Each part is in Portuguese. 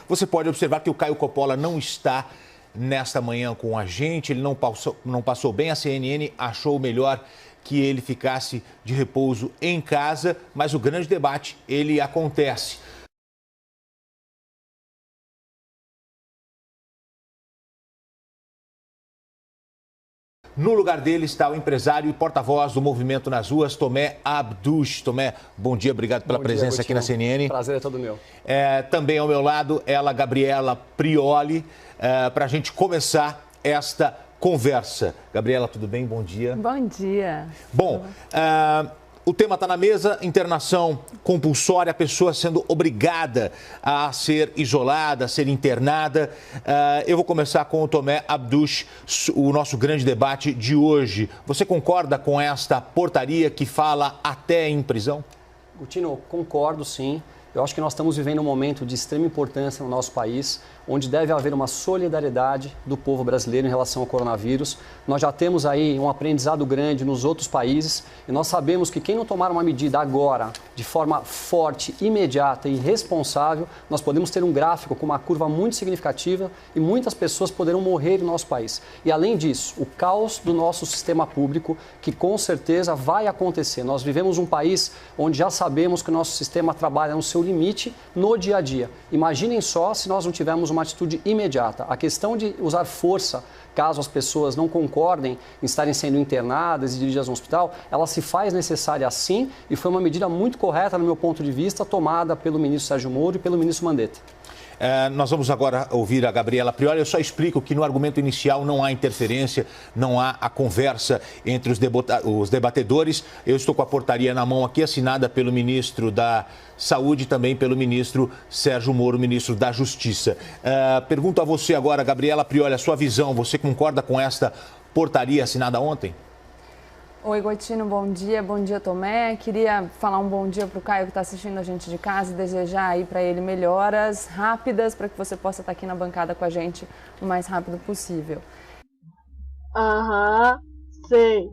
Você pode observar que o Caio Coppola não está nesta manhã com a gente, ele não passou bem, a CNN achou melhor que ele ficasse de repouso em casa, mas o grande debate, ele acontece. No lugar dele está o empresário e porta-voz do Movimento nas Ruas, Tomé Abduch. Tomé, bom dia, obrigado pela presença aqui na CNN. Prazer é todo meu. Também ao meu lado, ela, Gabriela Prioli, para a gente começar esta conversa. Gabriela, tudo bem? Bom dia. Bom dia. Bom, o tema está na mesa, internação compulsória, a pessoa sendo obrigada a ser isolada, a ser internada. Eu vou começar com o Tomé Abduch, o nosso grande debate de hoje. Você concorda com esta portaria que fala até em prisão? Gutino, concordo sim. Eu acho que nós estamos vivendo um momento de extrema importância no nosso país, onde deve haver uma solidariedade do povo brasileiro em relação ao coronavírus. Nós já temos aí um aprendizado grande nos outros países e nós sabemos que quem não tomar uma medida agora, de forma forte, imediata e responsável, nós podemos ter um gráfico com uma curva muito significativa e muitas pessoas poderão morrer no nosso país. E além disso, o caos do nosso sistema público, que com certeza vai acontecer. Nós vivemos um país onde já sabemos que o nosso sistema trabalha no seu limite no dia a dia. Imaginem só se nós não tivermos uma atitude imediata. A questão de usar força, caso as pessoas não concordem em estarem sendo internadas e dirigidas no hospital, ela se faz necessária sim e foi uma medida muito correta, no meu ponto de vista, tomada pelo ministro Sérgio Moro e pelo ministro Mandetta. Nós vamos agora ouvir a Gabriela Prioli. Eu só explico que no argumento inicial não há interferência, não há a conversa entre os debatedores. Eu estou com a portaria na mão aqui, assinada pelo ministro da Saúde e também pelo ministro Sérgio Moro, ministro da Justiça. Pergunto a você agora, Gabriela Prioli, a sua visão. Você concorda com esta portaria assinada ontem? Oi, Gotino, bom dia, Tomé. Queria falar um bom dia para o Caio que está assistindo a gente de casa e desejar aí para ele melhoras rápidas para que você possa estar aqui na bancada com a gente o mais rápido possível. Sei.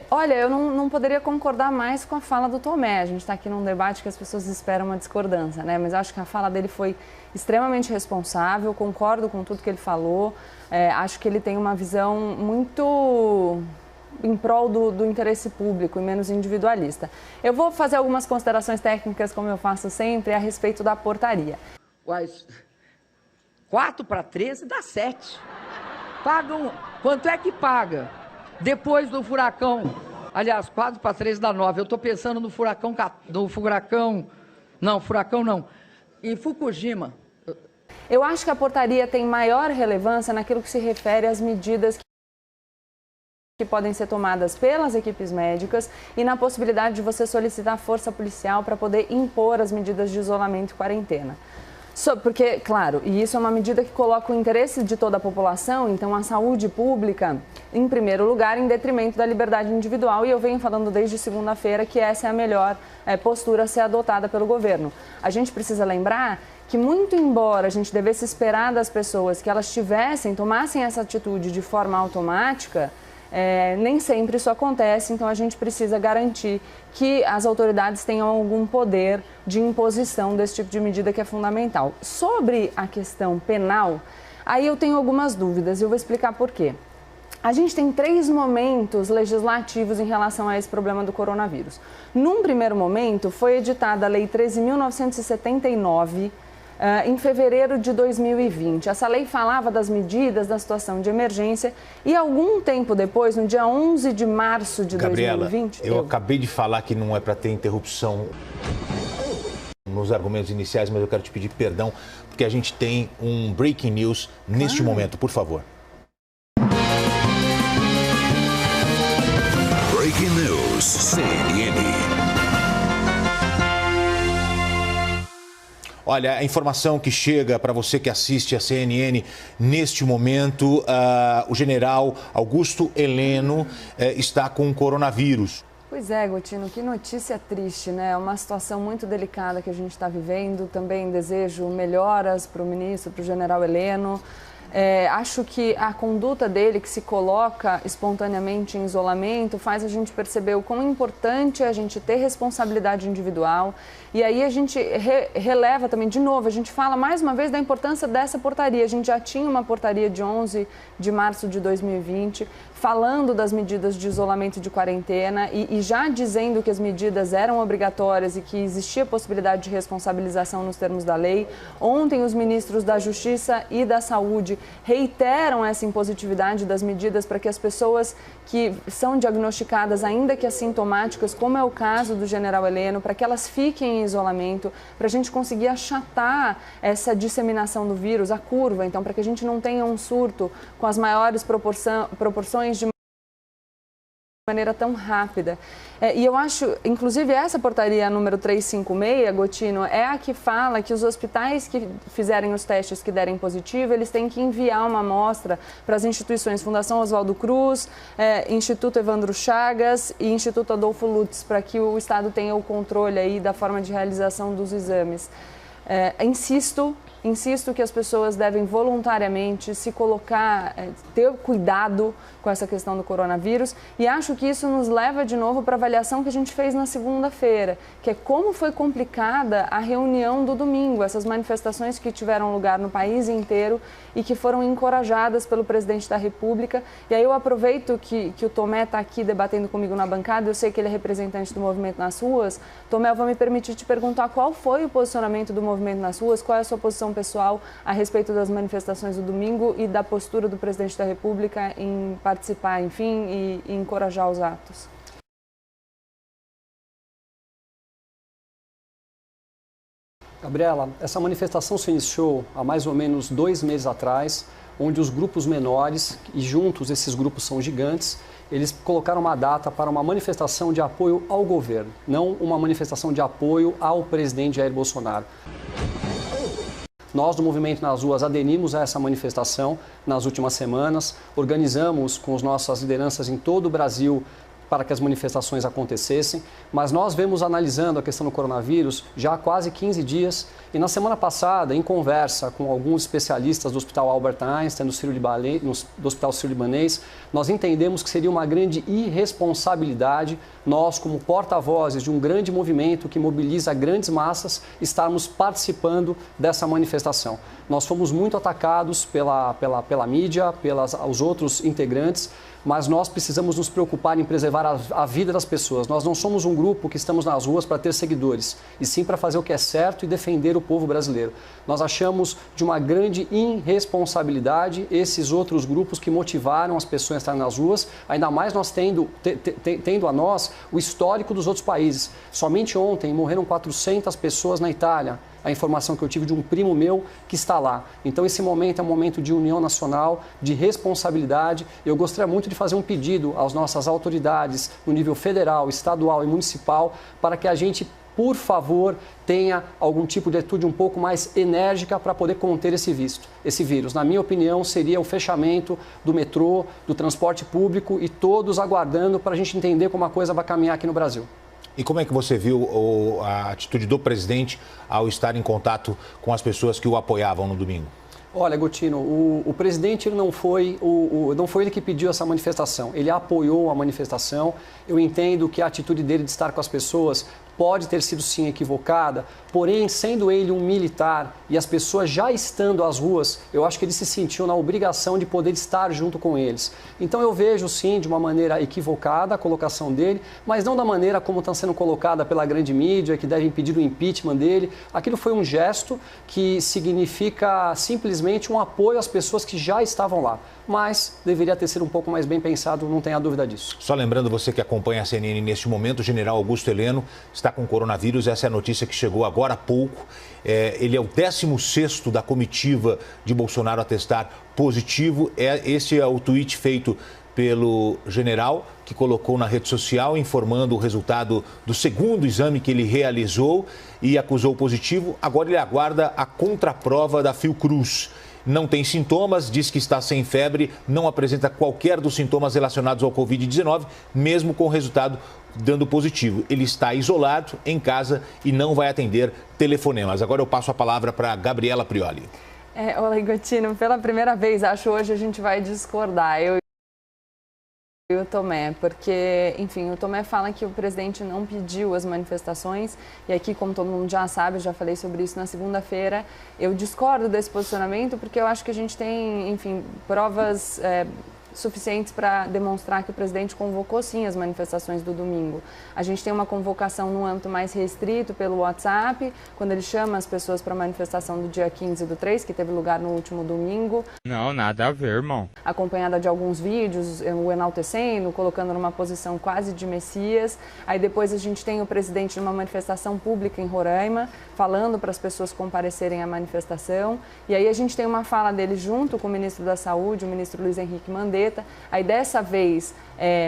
Olha, eu não poderia concordar mais com a fala do Tomé. A gente está aqui num debate que as pessoas esperam uma discordância, né? Mas acho que a fala dele foi extremamente responsável, concordo com tudo que ele falou. Acho que ele tem uma visão muito em prol do interesse público e menos individualista. Eu vou fazer algumas considerações técnicas, como eu faço sempre, a respeito da portaria. 4 para 13 dá 7. Pagam, quanto é que paga? Depois do furacão, aliás, 4 para 13 dá 9. Eu estou pensando no furacão, em Fukushima. Eu acho que a portaria tem maior relevância naquilo que se refere às medidas que podem ser tomadas pelas equipes médicas e na possibilidade de você solicitar força policial para poder impor as medidas de isolamento e quarentena. Porque, claro, e isso é uma medida que coloca o interesse de toda a população, então a saúde pública em primeiro lugar, em detrimento da liberdade individual, e eu venho falando desde segunda-feira que essa é a melhor postura a ser adotada pelo governo. A gente precisa lembrar que, muito embora a gente devesse esperar das pessoas que elas tomassem essa atitude de forma automática, nem sempre isso acontece, então a gente precisa garantir que as autoridades tenham algum poder de imposição desse tipo de medida que é fundamental. Sobre a questão penal, aí eu tenho algumas dúvidas e eu vou explicar por quê. A gente tem 3 momentos legislativos em relação a esse problema do coronavírus. Num primeiro momento, foi editada a Lei 13.979, em fevereiro de 2020. Essa lei falava das medidas da situação de emergência e algum tempo depois, no dia 11 de março de Gabriela, 2020... eu acabei de falar que não é para ter interrupção nos argumentos iniciais, mas eu quero te pedir perdão, porque a gente tem um breaking news neste momento, por favor. Breaking News, CNN. Olha, a informação que chega para você que assiste a CNN neste momento, o general Augusto Heleno está com coronavírus. Pois é, Gotino, que notícia triste, né? É uma situação muito delicada que a gente está vivendo. Também desejo melhoras para o ministro, para o general Heleno. Acho que a conduta dele, que se coloca espontaneamente em isolamento, faz a gente perceber o quão importante é a gente ter responsabilidade individual. E aí a gente releva também, de novo, a gente fala mais uma vez da importância dessa portaria. A gente já tinha uma portaria de 11 de março de 2020, falando das medidas de isolamento e de quarentena e já dizendo que as medidas eram obrigatórias e que existia possibilidade de responsabilização nos termos da lei. Ontem, os ministros da Justiça e da Saúde reiteram essa impositividade das medidas para que as pessoas que são diagnosticadas, ainda que assintomáticas, como é o caso do general Heleno, para que elas fiquem em isolamento, para a gente conseguir achatar essa disseminação do vírus, a curva, então, para que a gente não tenha um surto com as maiores proporções de maneira tão rápida. E eu acho, inclusive, essa portaria número 356, Gotino, é a que fala que os hospitais que fizerem os testes que derem positivo, eles têm que enviar uma amostra para as instituições Fundação Oswaldo Cruz, Instituto Evandro Chagas e Instituto Adolfo Lutz, para que o Estado tenha o controle aí da forma de realização dos exames. Insisto que as pessoas devem voluntariamente se colocar, ter cuidado com essa questão do coronavírus, e acho que isso nos leva de novo para a avaliação que a gente fez na segunda-feira, que é como foi complicada a reunião do domingo, essas manifestações que tiveram lugar no país inteiro e que foram encorajadas pelo presidente da República. E aí eu aproveito que o Tomé está aqui debatendo comigo na bancada, eu sei que ele é representante do Movimento nas Ruas. Tomé, eu vou me permitir te perguntar qual foi o posicionamento do Movimento nas Ruas, qual é a sua posição pessoal a respeito das manifestações do domingo e da postura do presidente da República em participar, enfim, e encorajar os atos. Gabriela, essa manifestação se iniciou há mais ou menos 2 meses atrás, onde os grupos menores, e juntos esses grupos são gigantes, eles colocaram uma data para uma manifestação de apoio ao governo, não uma manifestação de apoio ao presidente Jair Bolsonaro. Nós, do Movimento nas Ruas, aderimos a essa manifestação nas últimas semanas, organizamos com as nossas lideranças em todo o Brasil para que as manifestações acontecessem, mas nós vemos analisando a questão do coronavírus já há quase 15 dias e na semana passada, em conversa com alguns especialistas do Hospital Albert Einstein, do Hospital Sírio-Libanês, nós entendemos que seria uma grande irresponsabilidade nós, como porta-vozes de um grande movimento que mobiliza grandes massas, estarmos participando dessa manifestação. Nós fomos muito atacados pela mídia, pelos outros integrantes, mas nós precisamos nos preocupar em preservar a vida das pessoas. Nós não somos um grupo que estamos nas ruas para ter seguidores, e sim para fazer o que é certo e defender o povo brasileiro. Nós achamos de uma grande irresponsabilidade esses outros grupos que motivaram as pessoas a estarem nas ruas, ainda mais nós tendo a nós o histórico dos outros países. Somente ontem morreram 400 pessoas na Itália. A informação que eu tive de um primo meu que está lá. Então, esse momento é um momento de união nacional, de responsabilidade. Eu gostaria muito de fazer um pedido às nossas autoridades, no nível federal, estadual e municipal, para que a gente, por favor, tenha algum tipo de atitude um pouco mais enérgica para poder conter esse vírus. Na minha opinião, seria o fechamento do metrô, do transporte público e todos aguardando para a gente entender como a coisa vai caminhar aqui no Brasil. E como é que você viu a atitude do presidente ao estar em contato com as pessoas que o apoiavam no domingo? Olha, Gotino, o presidente não foi ele que pediu essa manifestação, ele apoiou a manifestação. Eu entendo que a atitude dele de estar com as pessoas pode ter sido sim equivocada, porém, sendo ele um militar e as pessoas já estando às ruas, eu acho que ele se sentiu na obrigação de poder estar junto com eles. Então eu vejo sim de uma maneira equivocada a colocação dele, mas não da maneira como está sendo colocada pela grande mídia, que deve impedir o impeachment dele. Aquilo foi um gesto que significa simplesmente um apoio às pessoas que já estavam lá. Mas deveria ter sido um pouco mais bem pensado, não tenha dúvida disso. Só lembrando você que acompanha a CNN neste momento, o general Augusto Heleno está com coronavírus, essa é a notícia que chegou agora há pouco. Ele é o 16º da comitiva de Bolsonaro a testar positivo. Esse é o tweet feito pelo general, que colocou na rede social informando o resultado do segundo exame que ele realizou e acusou positivo. Agora ele aguarda a contraprova da Fiocruz. Não tem sintomas, diz que está sem febre, não apresenta qualquer dos sintomas relacionados ao Covid-19, mesmo com o resultado dando positivo. Ele está isolado em casa e não vai atender telefonemas. Agora eu passo a palavra para Gabriela Prioli. Olá, Gotino, pela primeira vez, acho hoje a gente vai discordar. Eu e o Tomé, porque, enfim, o Tomé fala que o presidente não pediu as manifestações e aqui, como todo mundo já sabe, eu já falei sobre isso na segunda-feira, eu discordo desse posicionamento porque eu acho que a gente tem, enfim, provas suficientes para demonstrar que o presidente convocou sim as manifestações do domingo. A gente tem uma convocação no âmbito mais restrito pelo WhatsApp, quando ele chama as pessoas para a manifestação do dia 15/3, que teve lugar no último domingo. Não, nada a ver, irmão. Acompanhada de alguns vídeos, o enaltecendo, colocando numa posição quase de Messias. Aí depois a gente tem o presidente numa manifestação pública em Roraima, falando para as pessoas comparecerem à manifestação. E aí a gente tem uma fala dele junto com o ministro da Saúde, o ministro Luiz Henrique Mandetta. Aí dessa vez,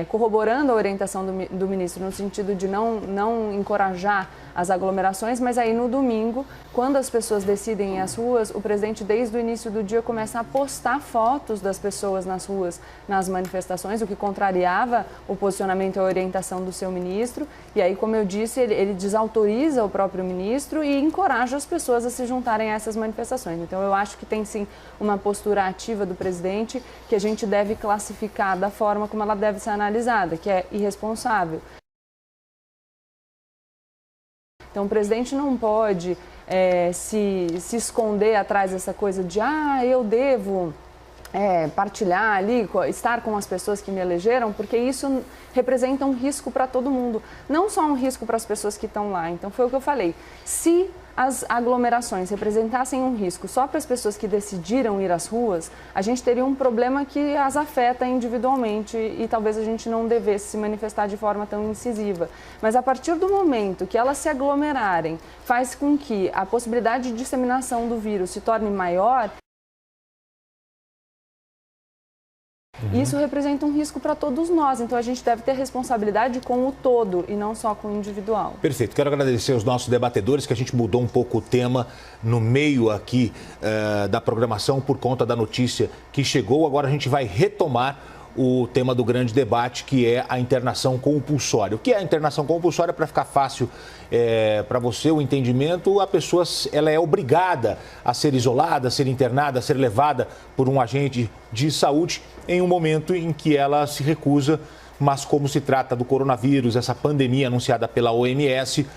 corroborando a orientação do ministro no sentido de não encorajar as aglomerações, mas aí no domingo, quando as pessoas decidem ir às ruas, o presidente desde o início do dia começa a postar fotos das pessoas nas ruas, nas manifestações, o que contrariava o posicionamento e a orientação do seu ministro. E aí, como eu disse, ele desautoriza o próprio ministro e encoraja as pessoas a se juntarem a essas manifestações. Então, eu acho que tem sim uma postura ativa do presidente que a gente deve classificar da forma como ela deve ser analisada, que é irresponsável. Então, o presidente não pode se esconder atrás dessa coisa de eu devo partilhar ali, estar com as pessoas que me elegeram, porque isso representa um risco para todo mundo, não só um risco para as pessoas que estão lá. Então, foi o que eu falei. Se as aglomerações representassem um risco só para as pessoas que decidiram ir às ruas, a gente teria um problema que as afeta individualmente e talvez a gente não devesse se manifestar de forma tão incisiva. Mas a partir do momento que elas se aglomerarem, faz com que a possibilidade de disseminação do vírus se torne maior, isso representa um risco para todos nós, então a gente deve ter responsabilidade com o todo e não só com o individual. Perfeito, quero agradecer aos nossos debatedores que a gente mudou um pouco o tema no meio aqui da programação por conta da notícia que chegou. Agora a gente vai retomar o tema do grande debate, que é a internação compulsória. O que é a internação compulsória? Para ficar fácil para você o entendimento, a pessoa ela é obrigada a ser isolada, a ser internada, a ser levada por um agente de saúde em um momento em que ela se recusa. Mas como se trata do coronavírus, essa pandemia anunciada pela OMS,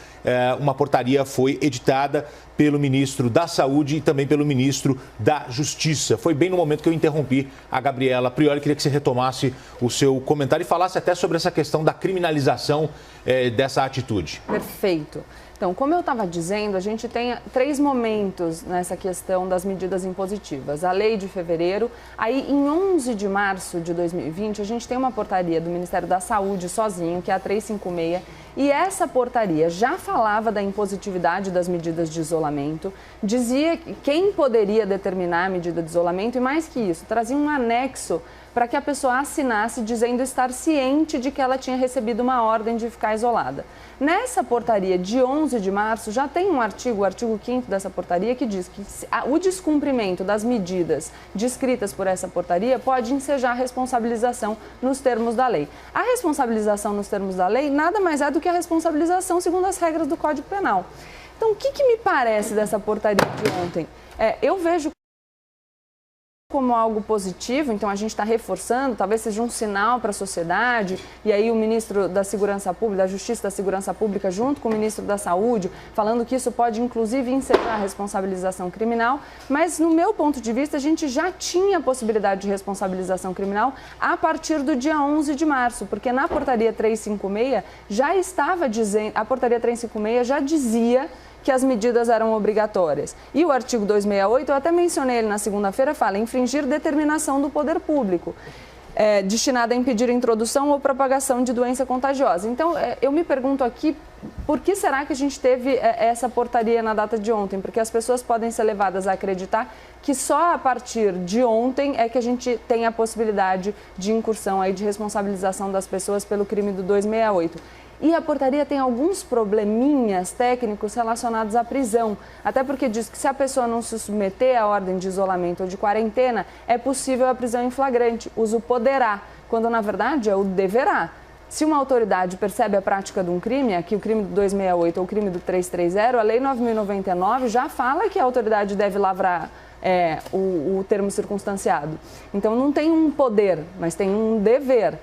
uma portaria foi editada pelo ministro da Saúde e também pelo ministro da Justiça. Foi bem no momento que eu interrompi a Gabriela Prioli. Queria que você retomasse o seu comentário e falasse até sobre essa questão da criminalização dessa atitude. Perfeito. Então, como eu estava dizendo, a gente tem 3 momentos nessa questão das medidas impositivas. A lei de fevereiro, aí em 11 de março de 2020, a gente tem uma portaria do Ministério da Saúde sozinho, que é a 356, e essa portaria já falava da impositividade das medidas de isolamento, dizia quem poderia determinar a medida de isolamento e, mais que isso, trazia um anexo para que a pessoa assinasse dizendo estar ciente de que ela tinha recebido uma ordem de ficar isolada. Nessa portaria de 11 de março, já tem um artigo, o artigo 5º dessa portaria, que diz que o descumprimento das medidas descritas por essa portaria pode ensejar responsabilização nos termos da lei. A responsabilização nos termos da lei nada mais é do que a responsabilização segundo as regras do Código Penal. Então, o que me parece dessa portaria de ontem? Eu vejo como algo positivo, então a gente está reforçando, talvez seja um sinal para a sociedade, e aí o ministro da Segurança Pública, da Justiça e da Segurança Pública, junto com o ministro da Saúde, falando que isso pode inclusive encerrar a responsabilização criminal, mas no meu ponto de vista a gente já tinha a possibilidade de responsabilização criminal a partir do dia 11 de março, porque na portaria 356 já estava dizendo, a portaria 356 já dizia que as medidas eram obrigatórias. E o artigo 268, eu até mencionei ele na segunda-feira, fala infringir determinação do poder público, destinada a impedir a introdução ou propagação de doença contagiosa. Então, eu me pergunto aqui, por que será que a gente teve essa portaria na data de ontem? Porque as pessoas podem ser levadas a acreditar que só a partir de ontem é que a gente tem a possibilidade de incursão aí, de responsabilização das pessoas pelo crime do 268. E a portaria tem alguns probleminhas técnicos relacionados à prisão, até porque diz que se a pessoa não se submeter à ordem de isolamento ou de quarentena, é possível a prisão em flagrante, uso poderá, quando na verdade é o deverá. Se uma autoridade percebe a prática de um crime, aqui o crime do 268 ou o crime do 330, a Lei 9.099 já fala que a autoridade deve lavrar o termo circunstanciado. Então, não tem um poder, mas tem um dever.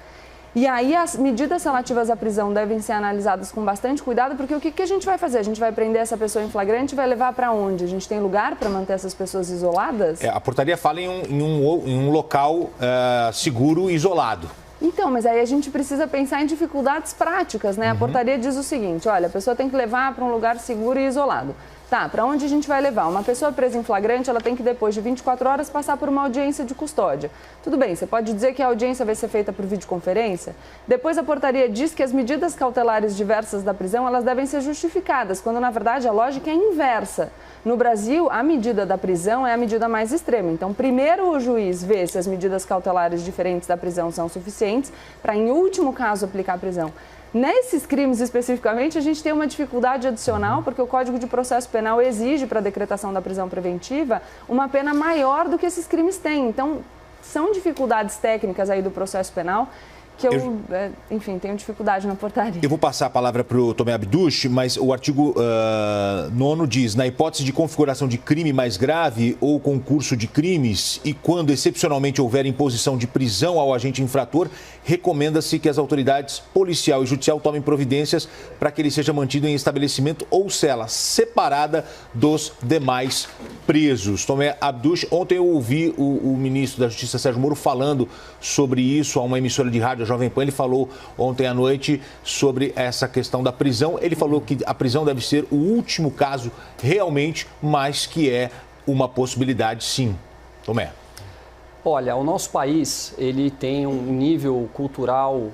E aí as medidas relativas à prisão devem ser analisadas com bastante cuidado, porque o que a gente vai fazer? A gente vai prender essa pessoa em flagrante e vai levar para onde? A gente tem lugar para manter essas pessoas isoladas? A portaria fala em um local seguro e isolado. Então, mas aí a gente precisa pensar em dificuldades práticas, né? A portaria diz o seguinte, olha, a pessoa tem que levar para um lugar seguro e isolado. Tá, para onde a gente vai levar? Uma pessoa presa em flagrante, ela tem que, depois de 24 horas, passar por uma audiência de custódia. Tudo bem, você pode dizer que a audiência vai ser feita por videoconferência? Depois a portaria diz que as medidas cautelares diversas da prisão, elas devem ser justificadas, quando na verdade a lógica é inversa. No Brasil, a medida da prisão é a medida mais extrema. Então, primeiro o juiz vê se as medidas cautelares diferentes da prisão são suficientes para, em último caso, aplicar a prisão. Nesses crimes especificamente, a gente tem uma dificuldade adicional, porque o Código de Processo Penal exige para a decretação da prisão preventiva uma pena maior do que esses crimes têm. Então, são dificuldades técnicas aí do processo penal que enfim, tenho dificuldade na portaria. Eu vou passar a palavra para o Tomé Abduch, mas o artigo 9º diz, na hipótese de configuração de crime mais grave ou concurso de crimes e quando excepcionalmente houver imposição de prisão ao agente infrator, recomenda-se que as autoridades policial e judicial tomem providências para que ele seja mantido em estabelecimento ou cela separada dos demais presos. Tomé Abduch, ontem eu ouvi o ministro da Justiça, Sérgio Moro, falando sobre isso a uma emissora de rádio, a Jovem Pan. Ele falou ontem à noite sobre essa questão da prisão. Ele falou que a prisão deve ser o último caso realmente, mas que é uma possibilidade sim. Tomé. Olha, o nosso país, ele tem um nível cultural,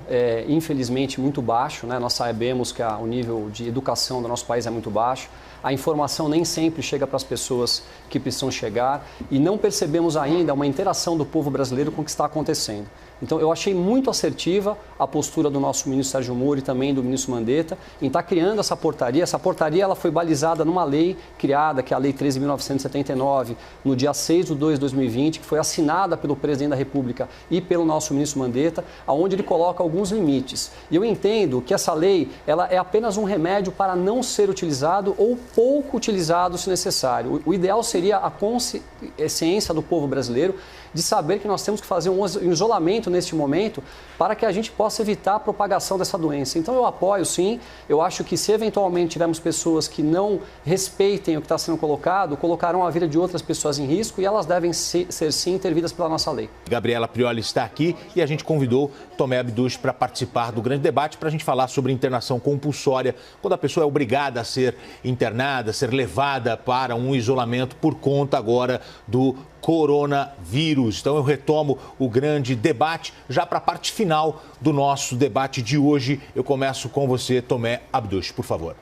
infelizmente, muito baixo, né? Nós sabemos que o nível de educação do nosso país é muito baixo. A informação nem sempre chega para as pessoas que precisam chegar e não percebemos ainda uma interação do povo brasileiro com o que está acontecendo. Então, eu achei muito assertiva a postura do nosso ministro Sérgio Moro e também do ministro Mandetta em estar criando essa portaria. Essa portaria ela foi balizada numa lei criada, que é a Lei 13.979, no dia 6/2 de 2020, que foi assinada pelo presidente da República e pelo nosso ministro Mandetta, onde ele coloca alguns limites. E eu entendo que essa lei ela é apenas um remédio para não ser utilizado ou pouco utilizado se necessário. O ideal seria a consciência do povo brasileiro de saber que nós temos que fazer um isolamento neste momento para que a gente possa evitar a propagação dessa doença. Então eu apoio sim, eu acho que se eventualmente tivermos pessoas que não respeitem o que está sendo colocado, colocarão a vida de outras pessoas em risco e elas devem ser sim intervidas pela nossa lei. Gabriela Prioli está aqui e a gente convidou Tomé Abduch para participar do grande debate para a gente falar sobre internação compulsória, quando a pessoa é obrigada a ser internada, ser levada para um isolamento por conta agora do coronavírus. Então eu retomo o grande debate já para a parte final do nosso debate de hoje. Eu começo com você, Tomé Abduch, por favor.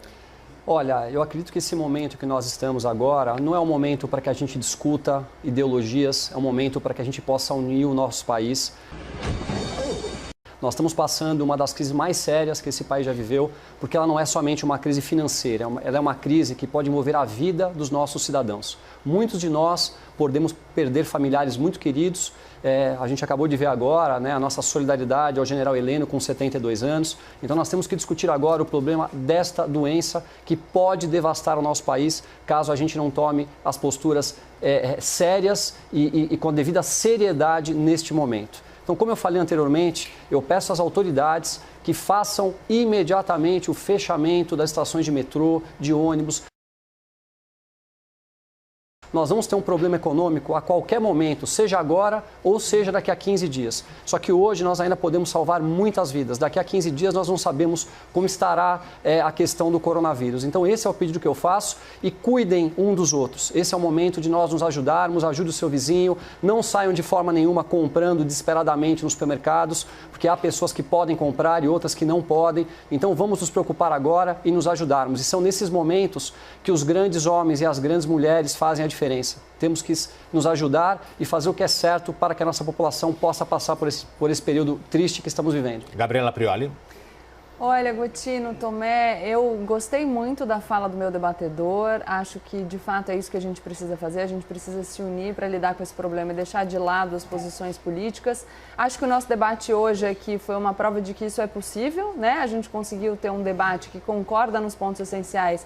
Olha, eu acredito que esse momento que nós estamos agora não é um momento para que a gente discuta ideologias, é um momento para que a gente possa unir o nosso país. Nós estamos passando uma das crises mais sérias que esse país já viveu, porque ela não é somente uma crise financeira, ela é uma crise que pode envolver a vida dos nossos cidadãos. Muitos de nós podemos perder familiares muito queridos. A gente acabou de ver agora, né, a nossa solidariedade ao general Heleno com 72 anos. Então nós temos que discutir agora o problema desta doença que pode devastar o nosso país caso a gente não tome as posturas sérias e com a devida seriedade neste momento. Então, como eu falei anteriormente, eu peço às autoridades que façam imediatamente o fechamento das estações de metrô, de ônibus. Nós vamos ter um problema econômico a qualquer momento, seja agora ou seja daqui a 15 dias. Só que hoje nós ainda podemos salvar muitas vidas. Daqui a 15 dias nós não sabemos como estará a questão do coronavírus. Então esse é o pedido que eu faço e cuidem um dos outros. Esse é o momento de nós nos ajudarmos, ajude o seu vizinho, não saiam de forma nenhuma comprando desesperadamente nos supermercados, porque há pessoas que podem comprar e outras que não podem. Então vamos nos preocupar agora e nos ajudarmos. E são nesses momentos que os grandes homens e as grandes mulheres fazem a diferença. Temos que nos ajudar e fazer o que é certo para que a nossa população possa passar por esse período triste que estamos vivendo. Gabriela Prioli. Olha, Gotino, Tomé, eu gostei muito da fala do meu debatedor. Acho que, de fato, é isso que a gente precisa fazer. A gente precisa se unir para lidar com esse problema e deixar de lado as posições políticas. Acho que o nosso debate hoje aqui foi uma prova de que isso é possível, né? A gente conseguiu ter um debate que concorda nos pontos essenciais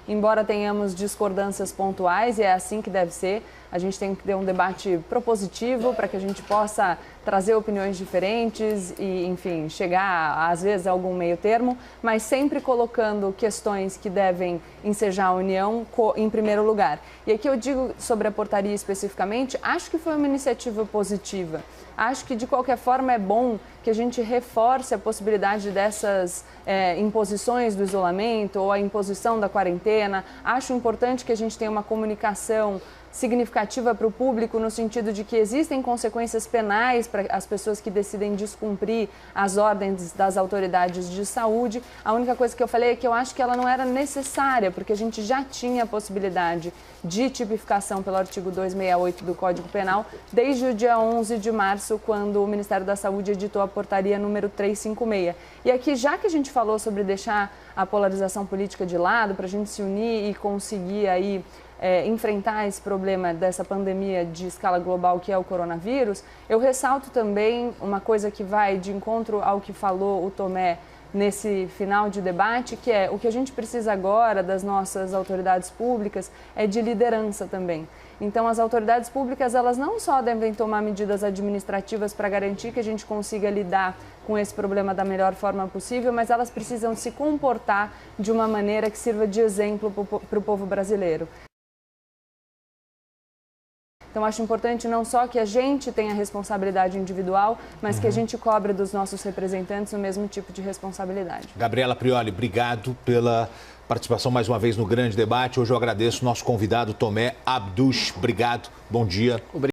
Embora tenhamos discordâncias pontuais, e é assim que deve ser, a gente tem que ter um debate propositivo para que a gente possa trazer opiniões diferentes e, enfim, chegar, às vezes, a algum meio termo, mas sempre colocando questões que devem ensejar a União em primeiro lugar. E aqui eu digo sobre a portaria especificamente, acho que foi uma iniciativa positiva. Acho que, de qualquer forma, é bom que a gente reforce a possibilidade dessas imposições do isolamento ou a imposição da quarentena. Acho importante que a gente tenha uma comunicação significativa para o público no sentido de que existem consequências penais para as pessoas que decidem descumprir as ordens das autoridades de saúde. A única coisa que eu falei é que eu acho que ela não era necessária, porque a gente já tinha a possibilidade de tipificação pelo artigo 268 do Código Penal desde o dia 11 de março, quando o Ministério da Saúde editou a portaria número 356. E aqui, já que a gente falou sobre deixar a polarização política de lado, para a gente se unir e conseguir aí enfrentar esse problema dessa pandemia de escala global que é o coronavírus, eu ressalto também uma coisa que vai de encontro ao que falou o Tomé nesse final de debate, que é o que a gente precisa agora das nossas autoridades públicas é de liderança também. Então, as autoridades públicas, elas não só devem tomar medidas administrativas para garantir que a gente consiga lidar com esse problema da melhor forma possível, mas elas precisam se comportar de uma maneira que sirva de exemplo para o povo brasileiro. Então, acho importante não só que a gente tenha responsabilidade individual, mas que a gente cobre dos nossos representantes o mesmo tipo de responsabilidade. Gabriela Prioli, obrigado pela participação mais uma vez no grande debate. Hoje eu agradeço o nosso convidado Tomé Abduch. Obrigado, bom dia.